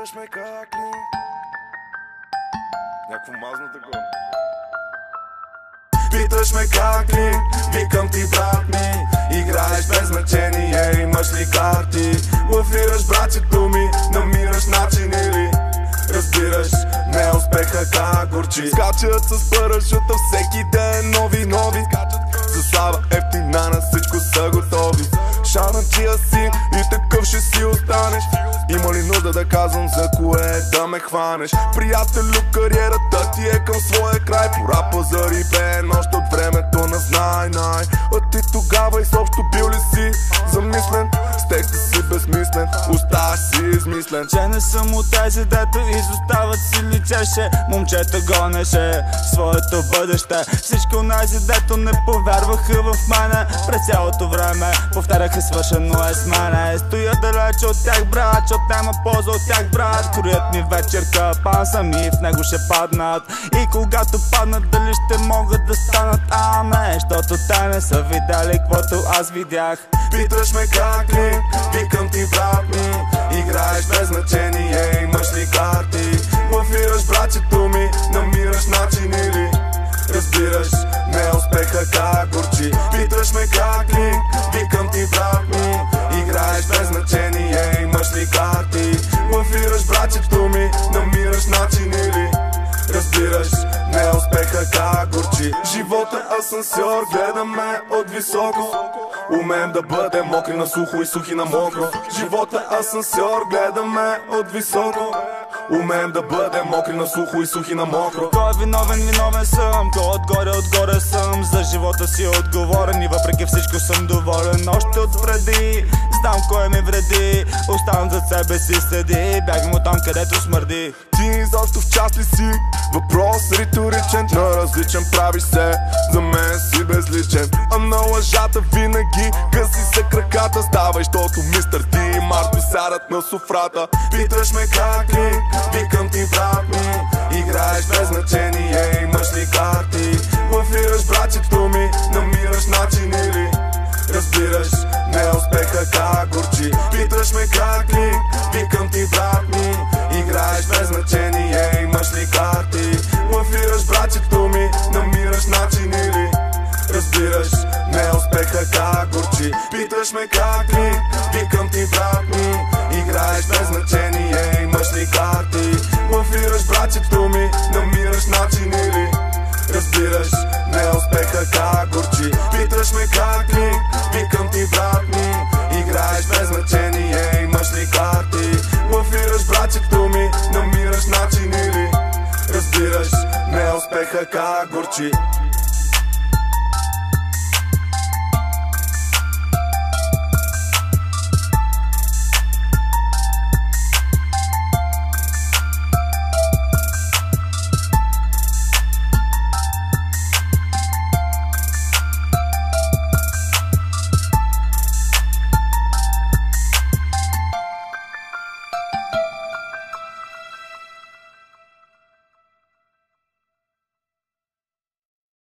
Питаш ме как ли? Някакво мазно такова. Питаш ме как ли? Викам ти брат ми. Играеш без значение, имаш ли карти? Лавираш братчето ми, намираш начин или разбираш неуспеха как горчи. Скачат с парашута всеки ден нови. За слава ефтина на всичко са готови. Шанаджия си и такъв ще си останеш. Има ли нужда да казвам за кое да ме хванеш? Приятелю, кариерата ти е към своя край. Пора пазари бе, още от времето на знай. А ти тогава изобщо бил ли си замислен? С текста си безмислен, оставаш си измислен. Че не съм от тези, дето изостават си личеше. Момчета гонеше своето бъдеще. Всички онези, дето не повярваха в мене. През цялото време повтаряха свършено е с мене. Стоя далеч от тях брат, защото няма полза от тях брат. Кроят ми вечерка, пан сами в него ще паднат. И когато паднат, дали ще могат да станат? Аме, защото те не са видяли каквото аз видях. Питаш ме как ли? Викам ти брат ми. Играеш без значение, имаш ли карти? Лавираш братчето ми, намираш начин или разбираш неуспеха как горчи. Питаш ме как ли? Викам ти брат ми. Играеш без значение, имаш ли карти? Лавираш братчето ми, намираш начин или разбираш неуспеха как горчи. Живота е асансьор, гледаме от високо. Умеем да бъдем мокри на сухо и сухи на мокро. Живота е асансьор, гледаме от високо. Умеем да бъдем мокри на сухо и сухи на мокро. Кой е виновен, виновен съм. Кой отгоре съм. За живота си отговорен и въпреки всичко съм доволен. Още отпреди знам кой ми вреди. Оставам зад себе си седи. Бягам от там където смърди. Ти изобщо в част ли си? Въпрос риторичен. На различен правиш се, за мен си безличен. А на лъжата винаги къси се краката. Ставай, щото мистер Ти и Марто сядат на софрата. Питаш ме как ли? Викам ти брат ми. Играеш без значение, имаш ли карти? Лавираш братчето ми, намираш начин или разбираш неуспеха как горчи. Питаш ме как ли? Викам ти брат ми. Играеш без значение, имаш ли карти? Лавираш братчето ми, намираш начин или разбираш неуспеха как горчи. Питаш ме как ли? Викам ти брат ми. Играеш без значение, имаш ли карти? Лавираш братчето ми, намираш начин или разбираш неуспеха как горчи. Питаш ме как ли? Викам ти брат ми. Играеш без значение, имаш ли карти? Лавираш братчето ми, намираш начин или разбираш неуспеха как горчи.